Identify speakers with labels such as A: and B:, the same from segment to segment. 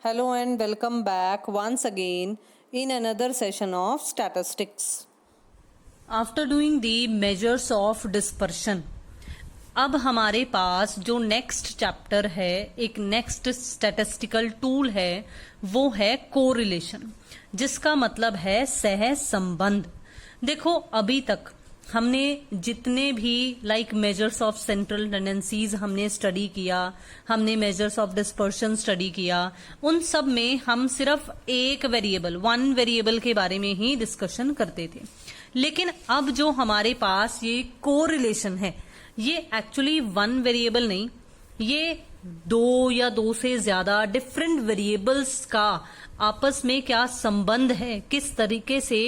A: Hello and welcome back once again in another session of statistics.
B: After doing the measures of dispersion, अब हमारे पास जो next chapter है, एक next statistical tool है, वो है कोरिलेशन, जिसका मतलब है सह संबंध। देखो, अभी तक हमने जितने भी मेजर्स ऑफ सेंट्रल टेंडेंसीज हमने स्टडी किया, हमने मेजर्स ऑफ डिस्पर्शन स्टडी किया, उन सब में हम सिर्फ एक वेरिएबल, वन वेरिएबल के बारे में ही डिस्कशन करते थे। लेकिन अब जो हमारे पास ये कोरिलेशन है, ये एक्चुअली वन वेरिएबल नहीं, ये दो या दो से ज्यादा डिफरेंट वेरिएबल्स का आपस में क्या संबंध है, किस तरीके से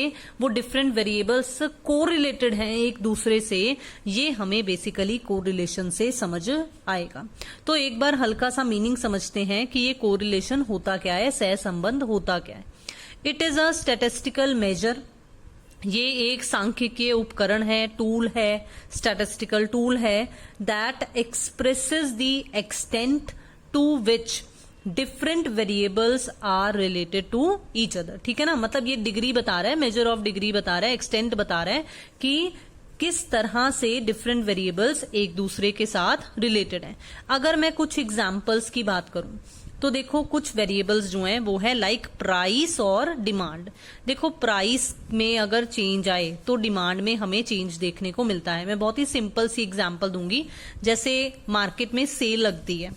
B: वो डिफरेंट वेरिएबल्स कोरिलेटेड हैं एक दूसरे से, ये हमें बेसिकली कोरिलेशन से समझ आएगा। तो एक बार हल्का सा मीनिंग समझते हैं कि ये कोरिलेशन होता क्या है, सह संबंध होता क्या है। It is a statistical measure, ये एक सांख्यिकीय उपकरण है, टूल है, स्टैटिस्टिकल टूल है, that expresses the extent to which different variables are related to each other. ठीक है ना, मतलब ये डिग्री बता रहा है, मेजर ऑफ डिग्री बता रहा है, एक्सटेंट बता रहा है कि किस तरह से डिफरेंट वेरिएबल्स एक दूसरे के साथ रिलेटेड हैं। अगर मैं कुछ एग्जाम्पल्स की बात करूं तो देखो, कुछ वेरिएबल्स जो हैं वो है लाइक प्राइस और डिमांड। देखो, प्राइस में अगर चेंज आए तो डिमांड में हमें चेंज देखने को मिलता है। मैं बहुत ही सिंपल सी एग्जांपल दूंगी। जैसे मार्केट में सेल लगती है,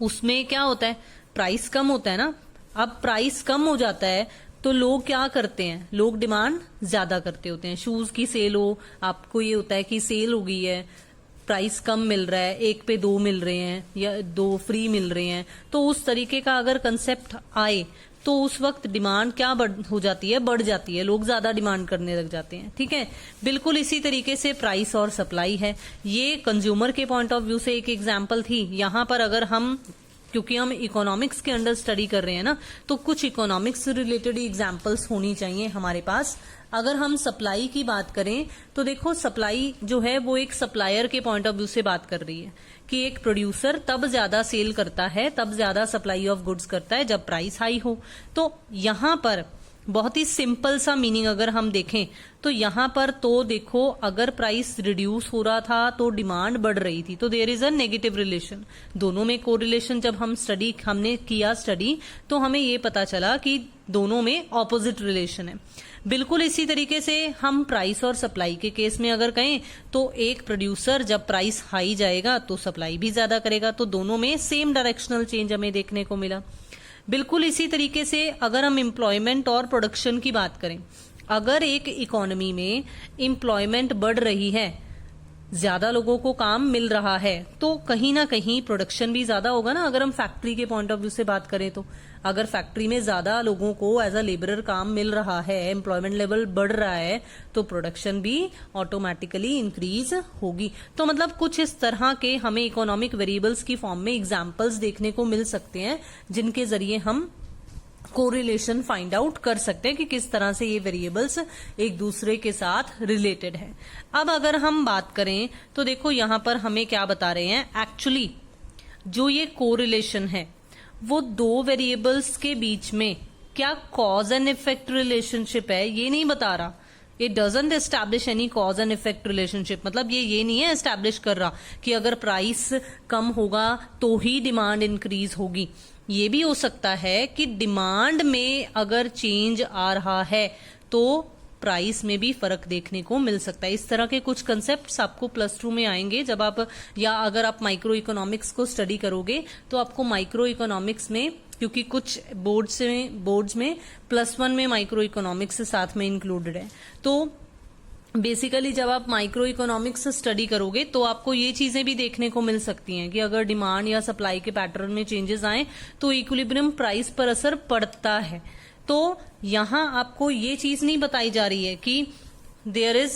B: उसमें क्या होता है, प्राइस कम होता है ना। अब प्राइस कम हो जाता है तो लोग क्या करते हैं, लोग डिमांड ज्यादा करते होते हैं। शूज की सेल हो, आपको ये होता है कि सेल हो गई है, प्राइस कम मिल रहा है, एक पे दो मिल रहे हैं या दो फ्री मिल रहे हैं, तो उस तरीके का अगर कंसेप्ट आए तो उस वक्त डिमांड क्या हो जाती है, बढ़ जाती है, लोग ज्यादा डिमांड करने लग जाते हैं। ठीक है, बिल्कुल इसी तरीके से प्राइस और सप्लाई है। ये कंज्यूमर के पॉइंट ऑफ व्यू से एक एग्जांपल थी। यहां पर अगर हम, क्योंकि हम इकोनॉमिक्स के अंडर स्टडी कर रहे हैं ना, तो कुछ इकोनॉमिक्स से रिलेटेड एग्जांपल्स होनी चाहिए हमारे पास। अगर हम सप्लाई की बात करें तो देखो, सप्लाई जो है वो एक सप्लायर के पॉइंट ऑफ व्यू से बात कर रही है कि एक प्रोड्यूसर तब ज्यादा सेल करता है, तब ज्यादा सप्लाई ऑफ गुड्स करता है जब प्राइस हाई हो। तो यहां पर बहुत ही सिंपल सा मीनिंग अगर हम देखें तो यहां पर तो देखो, अगर प्राइस रिड्यूस हो रहा था तो डिमांड बढ़ रही थी, तो there is a negative relation. दोनों में कोरिलेशन जब हमने किया स्टडी तो हमें ये पता चला कि दोनों में ऑपोजिट रिलेशन है। बिल्कुल इसी तरीके से हम प्राइस और सप्लाई के केस में अगर कहें तो एक प्रोड्यूसर जब प्राइस हाई जाएगा तो सप्लाई भी ज्यादा करेगा, तो दोनों में सेम डायरेक्शनल चेंज हमें देखने को मिला। बिल्कुल इसी तरीके से अगर हम एम्प्लॉयमेंट और प्रोडक्शन की बात करें, अगर एक इकोनॉमी में एम्प्लॉयमेंट बढ़ रही है, ज्यादा लोगों को काम मिल रहा है, तो कहीं ना कहीं प्रोडक्शन भी ज्यादा होगा ना। अगर हम फैक्ट्री के पॉइंट ऑफ व्यू से बात करें तो अगर फैक्ट्री में ज्यादा लोगों को एज अ लेबरर काम मिल रहा है, एम्प्लॉयमेंट लेवल बढ़ रहा है, तो प्रोडक्शन भी ऑटोमेटिकली इंक्रीज होगी। तो मतलब कुछ इस तरह के हमें इकोनॉमिक वेरिएबल्स की फॉर्म में एग्जाम्पल्स देखने को मिल सकते हैं, जिनके जरिए हम कोरिलेशन फाइंड आउट कर सकते हैं कि किस तरह से ये वेरिएबल्स एक दूसरे के साथ रिलेटेड है। अब अगर हम बात करें तो देखो, यहां पर हमें क्या बता रहे हैं, एक्चुअली जो ये कोरिलेशन है वो दो वेरिएबल्स के बीच में क्या कॉज एंड इफेक्ट रिलेशनशिप है, ये नहीं बता रहा। It doesn't establish any cause and effect relationship. मतलब ये नहीं है एस्टैब्लिश कर रहा कि अगर प्राइस कम होगा तो ही डिमांड इंक्रीज होगी। ये भी हो सकता है कि डिमांड में अगर चेंज आ रहा है तो प्राइस में भी फर्क देखने को मिल सकता है। इस तरह के कुछ कंसेप्ट्स आपको +2 में आएंगे जब आप, या अगर आप माइक्रो इकोनॉमिक्स को स्टडी करोगे तो आपको माइक्रो इकोनॉमिक्स में, क्योंकि कुछ बोर्ड्स में +1 में माइक्रो इकोनॉमिक्स साथ में इंक्लूडेड है, तो बेसिकली जब आप माइक्रो इकोनॉमिक्स स्टडी करोगे तो आपको ये चीजें भी देखने को मिल सकती हैं कि अगर डिमांड या सप्लाई के पैटर्न में चेंजेस आए तो इक्विलिब्रियम प्राइस पर असर पड़ता है। तो यहां आपको ये चीज नहीं बताई जा रही है कि there is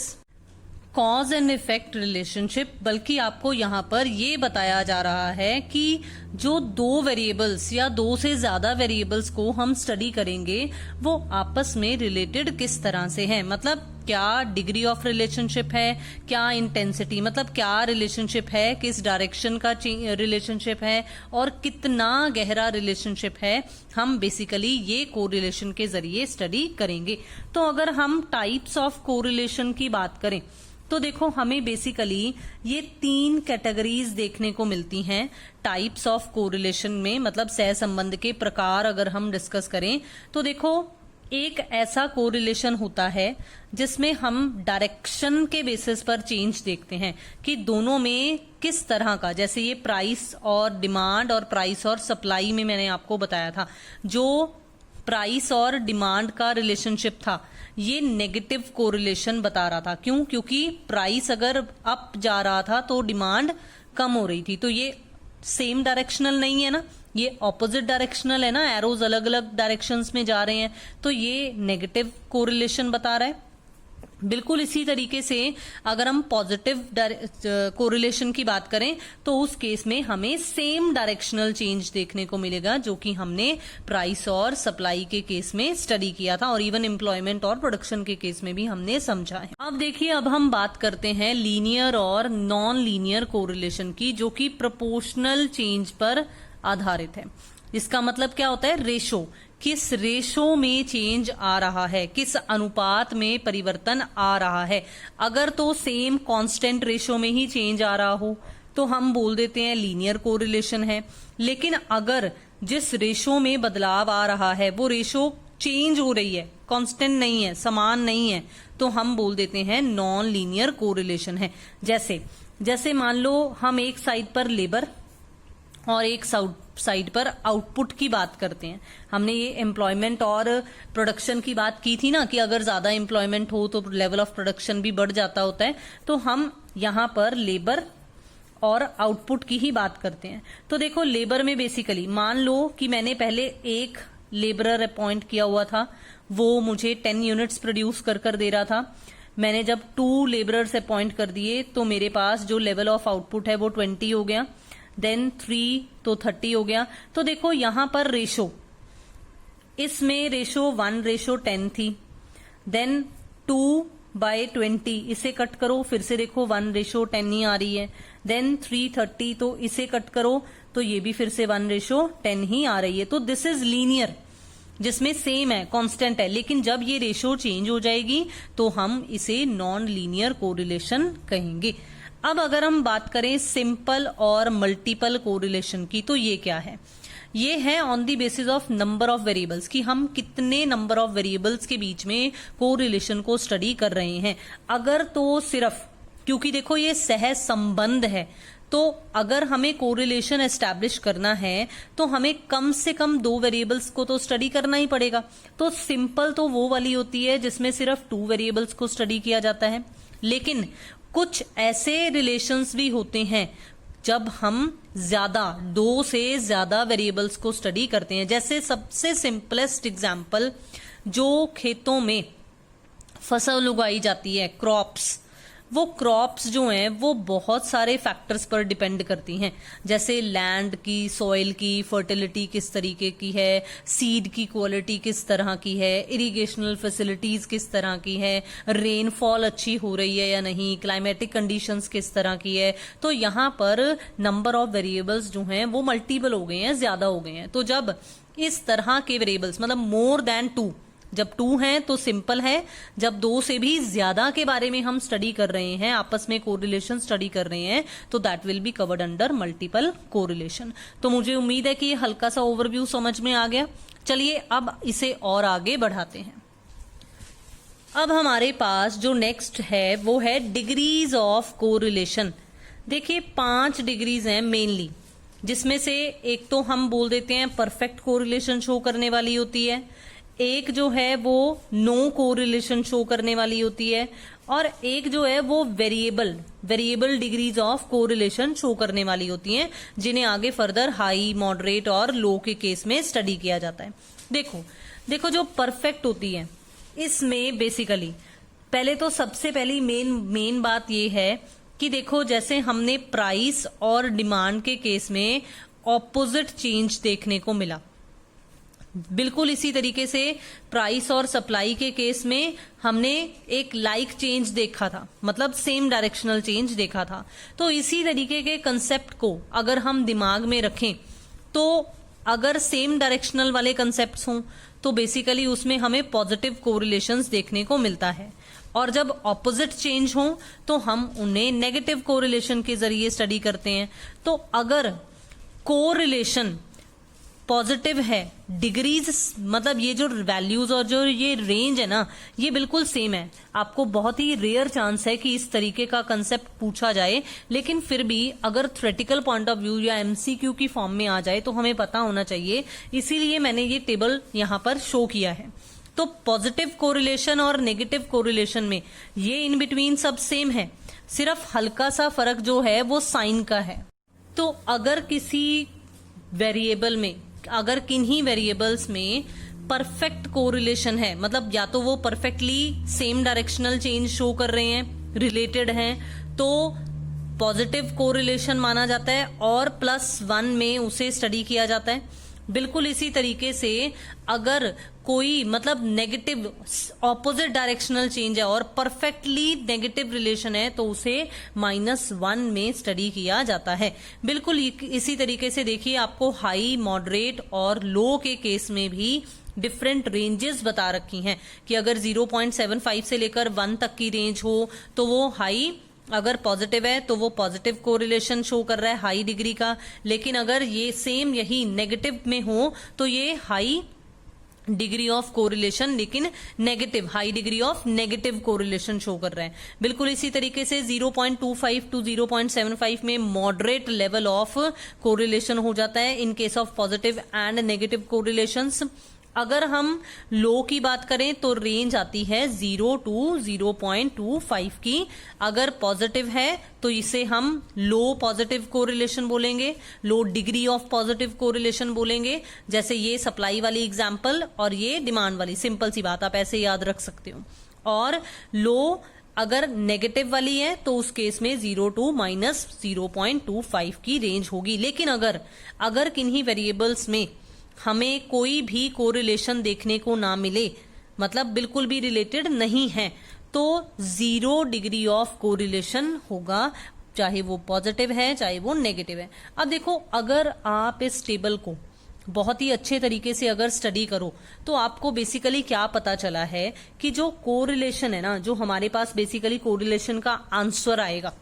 B: cause and effect relationship, बल्कि आपको यहां पर ये बताया जा रहा है कि जो दो वेरिएबल्स या दो से ज्यादा वेरिएबल्स को हम स्टडी करेंगे वो आपस में रिलेटेड किस तरह से हैं। मतलब क्या डिग्री ऑफ रिलेशनशिप है, क्या इंटेंसिटी मतलब क्या रिलेशनशिप है, किस डायरेक्शन का रिलेशनशिप है और कितना गहरा रिलेशनशिप है, हम बेसिकली ये कोरिलेशन के जरिए स्टडी करेंगे। तो अगर हम टाइप्स ऑफ कोरिलेशन की बात करें तो देखो हमें बेसिकली ये 3 कैटेगरीज देखने को मिलती हैं टाइप्स ऑफ कोरिलेशन में, मतलब सहसंबंध के प्रकार अगर हम डिस्कस करें तो देखो एक ऐसा कोरिलेशन होता है जिसमें हम डायरेक्शन के बेसिस पर चेंज देखते हैं कि दोनों में किस तरह का, जैसे ये प्राइस और डिमांड और प्राइस और सप्लाई में मैंने आपको बताया था, जो प्राइस और डिमांड का रिलेशनशिप था ये नेगेटिव कोरिलेशन बता रहा था। क्यों? क्योंकि प्राइस अगर अप जा रहा था तो डिमांड कम हो रही थी, तो ये सेम डायरेक्शनल नहीं है ना, ये ऑपोजिट डायरेक्शनल है ना, एरोज अलग अलग डायरेक्शंस में जा रहे हैं, तो ये नेगेटिव कोरिलेशन बता रहा है। बिल्कुल इसी तरीके से अगर हम पॉजिटिव कोरिलेशन की बात करें तो उस केस में हमें सेम डायरेक्शनल चेंज देखने को मिलेगा, जो कि हमने प्राइस और सप्लाई के केस में स्टडी किया था और इवन एम्प्लॉयमेंट और प्रोडक्शन के केस में भी हमने समझा है। अब देखिए, अब हम बात करते हैं लीनियर और नॉन लीनियर कोरिलेशन की, जो कि प्रोपोर्शनल चेंज पर आधारित है। इसका मतलब क्या होता है? रेशो, किस रेशो में चेंज आ रहा है, किस अनुपात में परिवर्तन आ रहा है। अगर तो सेम कांस्टेंट रेशो में ही चेंज आ रहा हो तो हम बोल देते हैं लीनियर कोरिलेशन है, लेकिन अगर जिस रेशो में बदलाव आ रहा है वो रेशो चेंज हो रही है, कांस्टेंट नहीं है, समान नहीं है, तो हम बोल देते हैं नॉन लीनियर कोरिलेशन है। जैसे मान लो हम एक साइड पर लेबर और एक साइड पर आउटपुट की बात करते हैं। हमने ये एम्प्लॉयमेंट और प्रोडक्शन की बात की थी ना कि अगर ज्यादा एम्प्लॉयमेंट हो तो लेवल ऑफ प्रोडक्शन भी बढ़ जाता होता है, तो हम यहाँ पर लेबर और आउटपुट की ही बात करते हैं। तो देखो लेबर में बेसिकली मान लो कि मैंने पहले एक लेबरर अपॉइंट किया हुआ था, वो मुझे 10 यूनिट्स प्रोड्यूस कर दे रहा था। मैंने जब 2 लेबरर्स अपॉइंट कर दिए तो मेरे पास जो लेवल ऑफ आउटपुट है वो 20 हो गया, देन 3 तो 30 हो गया। तो देखो यहां पर रेशो, इसमें रेशो 1:10 थी, देन 2/20 इसे कट करो, फिर से देखो 1:10 ही आ रही है, देन 330 तो इसे कट करो तो ये भी फिर से 1:10 ही आ रही है। तो दिस इज लीनियर, जिसमें सेम है, कांस्टेंट है, लेकिन जब ये रेशो चेंज हो जाएगी तो हम इसे नॉन लीनियर कोरिलेशन कहेंगे। अब अगर हम बात करें सिंपल और मल्टीपल कोरिलेशन की, तो ये क्या है? ये है on the basis of number of variables, कि हम कितने नंबर ऑफ वेरिएबल्स के बीच में कोरिलेशन को स्टडी कर रहे हैं। अगर तो सिर्फ, क्योंकि देखो ये सह संबंध है, तो अगर हमें कोरिलेशन एस्टैब्लिश करना है तो हमें कम से कम 2 वेरिएबल्स को तो स्टडी करना ही पड़ेगा। तो सिंपल तो वो वाली होती है जिसमें सिर्फ 2 वेरिएबल्स को स्टडी किया जाता है, लेकिन कुछ ऐसे रिलेशंस भी होते हैं जब हम 2 से ज्यादा वेरिएबल्स को स्टडी करते हैं। जैसे सबसे सिंपलेस्ट एग्जांपल, जो खेतों में फसल उगाई जाती है, क्रॉप्स, वो क्रॉप्स जो हैं वो बहुत सारे फैक्टर्स पर डिपेंड करती हैं, जैसे लैंड की, सॉइल की, फर्टिलिटी किस तरीके की है, सीड की क्वालिटी किस तरह की है, इरिगेशनल फैसिलिटीज किस तरह की है, रेनफॉल अच्छी हो रही है या नहीं, क्लाइमेटिक कंडीशंस किस तरह की है। तो यहाँ पर नंबर ऑफ वेरिएबल्स जो हैं वो मल्टीपल हो गए हैं, ज्यादा हो गए हैं। तो जब इस तरह के वेरिएबल्स, मतलब मोर देन 2, जब 2 हैं तो सिंपल है, जब 2 से भी ज्यादा के बारे में हम स्टडी कर रहे हैं, आपस में कोरिलेशन स्टडी कर रहे हैं, तो that will be covered under multiple correlation. तो मुझे उम्मीद है कि ये हल्का सा ओवरव्यू समझ में आ गया। चलिए अब इसे और आगे बढ़ाते हैं। अब हमारे पास जो नेक्स्ट है वो है डिग्रीज ऑफ कोरिलेशन। देखिए 5 डिग्रीज हैं मेनली, जिसमें से एक तो हम बोल देते हैं परफेक्ट कोरिलेशन शो करने वाली होती है, एक जो है वो नो कोरिलेशन शो करने वाली होती है, और एक जो है वो variable degrees of correlation show करने वाली होती हैं, जिन्हें आगे फर्दर हाई, मॉडरेट और लो के केस में स्टडी किया जाता है। देखो जो परफेक्ट होती है इसमें बेसिकली पहले तो सबसे पहली मेन बात ये है कि देखो जैसे हमने प्राइस और डिमांड के केस में ऑपोजिट चेंज देखने को मिला, बिल्कुल इसी तरीके से प्राइस और सप्लाई के केस में हमने एक लाइक चेंज देखा था, मतलब सेम डायरेक्शनल चेंज देखा था। तो इसी तरीके के कंसेप्ट को अगर हम दिमाग में रखें तो अगर सेम डायरेक्शनल वाले कंसेप्ट्स हों तो बेसिकली उसमें हमें पॉजिटिव कोरिलेशंस देखने को मिलता है, और जब ऑपोजिट चेंज हो तो हम उन्हें नेगेटिव कोरिलेशन के जरिए स्टडी करते हैं। तो अगर कोरिलेशन पॉजिटिव है, डिग्रीज मतलब ये जो वैल्यूज और जो ये रेंज है ना, ये बिल्कुल सेम है। आपको बहुत ही रेयर चांस है कि इस तरीके का कंसेप्ट पूछा जाए, लेकिन फिर भी अगर थ्योरेटिकल पॉइंट ऑफ व्यू या एमसीक्यू की फॉर्म में आ जाए तो हमें पता होना चाहिए, इसीलिए मैंने ये टेबल यहां पर शो किया है। तो पॉजिटिव कोरिलेशन और नेगेटिव कोरिलेशन में ये इन बिटवीन सब सेम है, सिर्फ हल्का सा फर्क जो है वो साइन का है। तो अगर किसी वेरिएबल में, अगर किन्हीं वेरिएबल्स में परफेक्ट कोरिलेशन है, मतलब या तो वो perfectly same directional change show कर रहे हैं, रिलेटेड हैं, तो पॉजिटिव कोरिलेशन माना जाता है और +1 में उसे स्टडी किया जाता है। बिल्कुल इसी तरीके से अगर कोई मतलब नेगेटिव ऑपोजिट डायरेक्शनल चेंज है और परफेक्टली नेगेटिव रिलेशन है तो उसे -1 में स्टडी किया जाता है। बिल्कुल इसी तरीके से देखिए, आपको हाई, मॉडरेट और लो के केस में भी डिफरेंट रेंजेस बता रखी हैं कि अगर 0.75 से लेकर 1 तक की रेंज हो तो वो हाई, अगर पॉजिटिव है तो वो पॉजिटिव कोरिलेशन शो कर रहा है हाई डिग्री का, लेकिन अगर ये सेम यही नेगेटिव में हो तो ये हाई डिग्री ऑफ कोरिलेशन लेकिन negative, high degree of negative correlation show कर रहे हैं। बिल्कुल इसी तरीके से 0.25 टू 0.75 में मॉडरेट लेवल ऑफ कोरिलेशन हो जाता है in case of positive and negative correlations. अगर हम लो की बात करें तो रेंज आती है 0 टू 0.25 की। अगर पॉजिटिव है तो इसे हम लो पॉजिटिव कोरिलेशन बोलेंगे, लो डिग्री ऑफ पॉजिटिव कोरिलेशन बोलेंगे। जैसे ये सप्लाई वाली एग्जांपल और ये डिमांड वाली, सिंपल सी बात, आप ऐसे याद रख सकते हो। और लो अगर नेगेटिव वाली है तो उस केस में 0 टू -0.25 की रेंज होगी। लेकिन अगर किन्हीं वेरिएबल्स में हमें कोई भी कोरिलेशन देखने को ना मिले, मतलब बिल्कुल भी रिलेटेड नहीं है, तो 0 डिग्री ऑफ कोरिलेशन होगा, चाहे वो पॉजिटिव है चाहे वो नेगेटिव है। अब देखो, अगर आप इस टेबल को बहुत ही अच्छे तरीके से अगर स्टडी करो तो आपको बेसिकली क्या पता चला है कि जो कोरिलेशन है ना, जो हमारे पास बेसिकली कोरिलेशन का आंसर आएगा,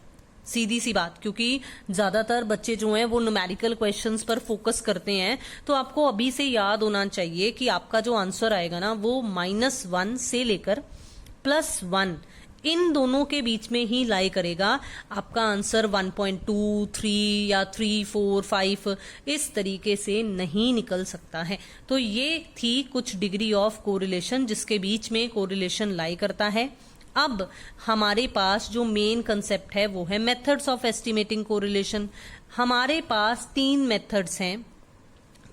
B: सीधी सी बात, क्योंकि ज्यादातर बच्चे जो हैं वो न्यूमेरिकल क्वेश्चंस पर फोकस करते हैं, तो आपको अभी से याद होना चाहिए कि आपका जो आंसर आएगा ना वो -1 से लेकर +1 इन दोनों के बीच में ही लाई करेगा। आपका आंसर 1.2, 3 या 3, 4, 5 इस तरीके से नहीं निकल सकता है। तो ये थी कुछ डिग्री ऑफ कोरिलेशन जिसके बीच में कोरिलेशन लाई करता है। अब हमारे पास जो मेन कंसेप्ट है वो है मेथड्स ऑफ एस्टिमेटिंग कोरिलेशन। हमारे पास 3 मेथड्स हैं।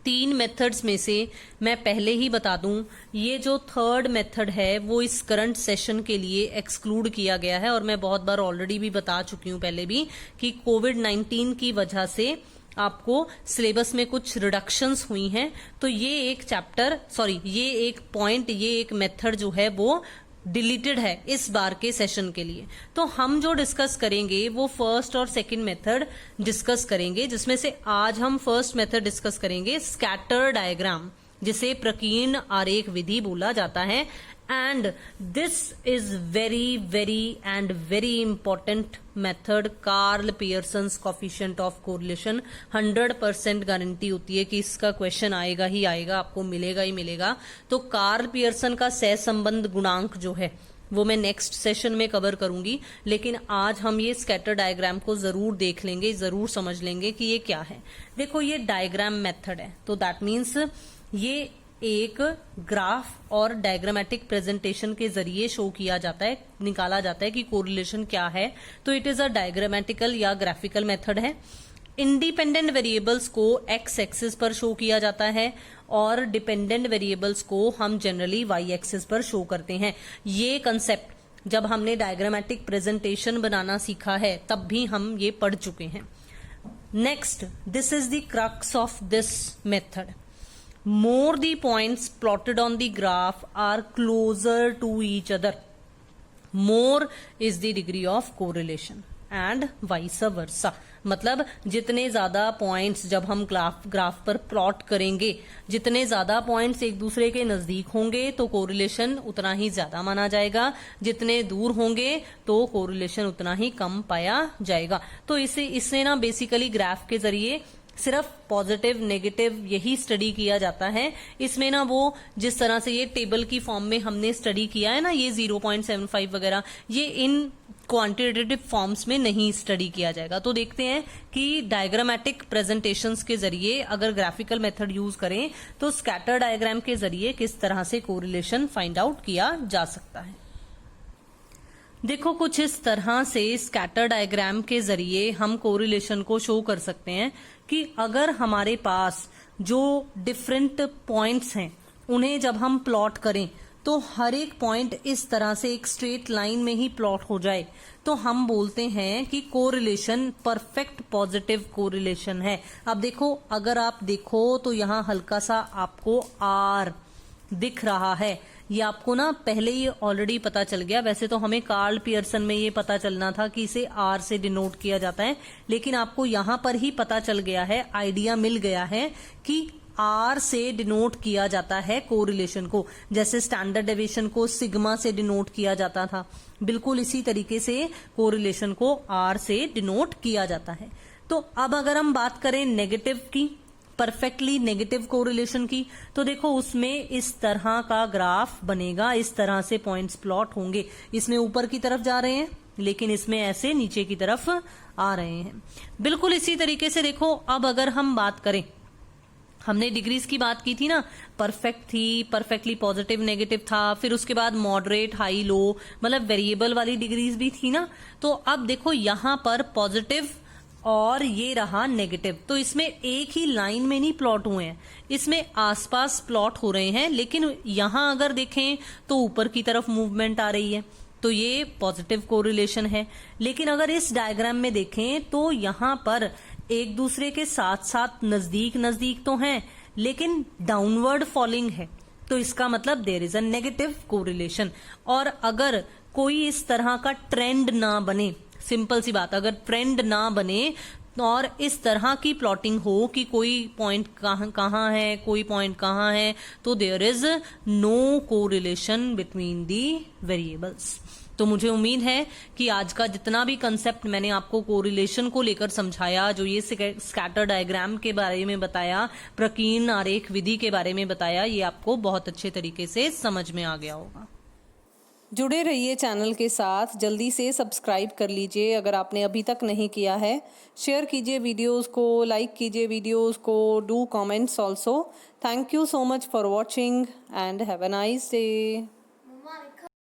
B: 3 मेथड्स में से मैं पहले ही बता दूं, ये जो थर्ड मेथड है वो इस करंट सेशन के लिए एक्सक्लूड किया गया है, और मैं बहुत बार ऑलरेडी भी बता चुकी हूं पहले भी कि कोविड-19 की वजह से आपको सिलेबस में कुछ रिडक्शंस हुई हैं, तो ये एक ये एक पॉइंट, ये एक मेथड जो है वो डिलीटेड है इस बार के सेशन के लिए। तो हम जो डिस्कस करेंगे वो फर्स्ट और सेकंड मेथड डिस्कस करेंगे, जिसमें से आज हम फर्स्ट मेथड डिस्कस करेंगे, स्कैटर डायग्राम, जिसे प्रकीर्ण आरेख विधि बोला जाता है। And this is very very and very important method. Karl Pearson's coefficient of correlation 100% guarantee होती है कि इसका क्वेश्चन आएगा ही आएगा, आपको मिलेगा ही मिलेगा। तो कार्ल पियर्सन का सहसंबंध गुणांक जो है वो मैं नेक्स्ट सेशन में कवर करूंगी, लेकिन आज हम ये स्कैटर डायग्राम को जरूर देख लेंगे, जरूर समझ लेंगे कि ये क्या है। देखो, ये डायग्राम मेथड है, तो दैट मीन्स ये एक ग्राफ और डायग्रामेटिक प्रेजेंटेशन के जरिए शो किया जाता है, निकाला जाता है कि कोरिलेशन क्या है। तो इट इज अ डायग्रामेटिकल या ग्राफिकल मेथड है। इंडिपेंडेंट वेरिएबल्स को एक्स एक्सिस पर शो किया जाता है और डिपेंडेंट वेरिएबल्स को हम जनरली वाई एक्सिस पर शो करते हैं। ये कंसेप्ट जब हमने डायग्रामेटिक प्रेजेंटेशन बनाना सीखा है तब भी हम ये पढ़ चुके हैं। Next, this is the crux of this method. more the points plotted on the graph are closer to each other, more is the degree of correlation and vice versa. मतलब जितने ज्यादा पॉइंट्स जब हम ग्राफ पर plot करेंगे, जितने ज्यादा points एक दूसरे के नजदीक होंगे तो कोरिलेशन उतना ही ज्यादा माना जाएगा, जितने दूर होंगे तो कोरिलेशन उतना ही कम पाया जाएगा. तो इससे ना बेसिकली ग्राफ के जरिए सिर्फ पॉजिटिव नेगेटिव यही स्टडी किया जाता है. इसमें ना वो जिस तरह से ये टेबल की फॉर्म में हमने स्टडी किया है ना, ये 0.75 वगैरह, ये इन क्वांटिटेटिव फॉर्म्स में नहीं स्टडी किया जाएगा. तो देखते हैं कि डायग्रामेटिक प्रेजेंटेशंस के जरिए अगर ग्राफिकल मेथड यूज करें तो स्कैटर डायग्राम के जरिए किस तरह से कोरिलेशन फाइंड आउट किया जा सकता है. देखो कुछ इस तरह से स्कैटर डायग्राम के जरिए हम कोरिलेशन को शो कर सकते हैं कि अगर हमारे पास जो डिफरेंट पॉइंट्स हैं उन्हें जब हम प्लॉट करें तो हर एक पॉइंट इस तरह से एक स्ट्रेट लाइन में ही प्लॉट हो जाए तो हम बोलते हैं कि कोरिलेशन परफेक्ट पॉजिटिव कोरिलेशन है. अब देखो, अगर आप देखो तो यहां हल्का सा आपको आर दिख रहा है. ये आपको ना पहले ही ऑलरेडी पता चल गया. वैसे तो हमें कार्ल पियर्सन में ये पता चलना था कि इसे आर से डिनोट किया जाता है, लेकिन आपको यहां पर ही पता चल गया है, आइडिया मिल गया है कि आर से डिनोट किया जाता है कोरिलेशन को. जैसे स्टैंडर्ड डेविएशन को सिग्मा से डिनोट किया जाता था, बिल्कुल इसी तरीके से कोरिलेशन को आर से डिनोट किया जाता है. तो अब अगर हम बात करें नेगेटिव की, परफेक्टली नेगेटिव कोरिलेशन की, तो देखो उसमें इस तरह का ग्राफ बनेगा, इस तरह से पॉइंट्स प्लॉट होंगे. इसमें ऊपर की तरफ जा रहे हैं लेकिन इसमें ऐसे नीचे की तरफ आ रहे हैं. बिल्कुल इसी तरीके से देखो, अब अगर हम बात करें, हमने डिग्रीज की बात की थी ना, परफेक्ट थी, परफेक्टली पॉजिटिव नेगेटिव था, फिर उसके बाद मॉडरेट हाई लो, मतलब वेरिएबल वाली डिग्रीज भी थी ना. तो अब देखो यहां पर पॉजिटिव और ये रहा नेगेटिव, तो इसमें एक ही लाइन में नहीं प्लॉट हुए हैं, इसमें आसपास प्लॉट हो रहे हैं. लेकिन यहां अगर देखें तो ऊपर की तरफ मूवमेंट आ रही है, तो ये पॉजिटिव कोरिलेशन है. लेकिन अगर इस डायग्राम में देखें तो यहां पर एक दूसरे के साथ साथ नजदीक नजदीक तो हैं लेकिन डाउनवर्ड फॉलिंग है, तो इसका मतलब there is a negative correlation. और अगर कोई इस तरह का ट्रेंड ना बने, सिंपल सी बात, अगर ट्रेंड ना बने और इस तरह की प्लॉटिंग हो कि कोई पॉइंट कहाँ है, कोई पॉइंट कहाँ है, तो there is no correlation between the variables. तो मुझे उम्मीद है कि आज का जितना भी कंसेप्ट मैंने आपको कोरिलेशन को लेकर समझाया, जो ये स्कैटर डायग्राम के बारे में बताया, प्रकीर्णन आरेख विधि के बारे में बताया, ये आपको बहुत अच्छे तरीके से समझ में आ गया होगा.
A: जुड़े रहिए चैनल के साथ, जल्दी से सब्सक्राइब कर लीजिए अगर आपने अभी तक नहीं किया है. शेयर कीजिए वीडियोस को, लाइक कीजिए वीडियोस को, do comments also. Thank you so much for watching and have a nice day.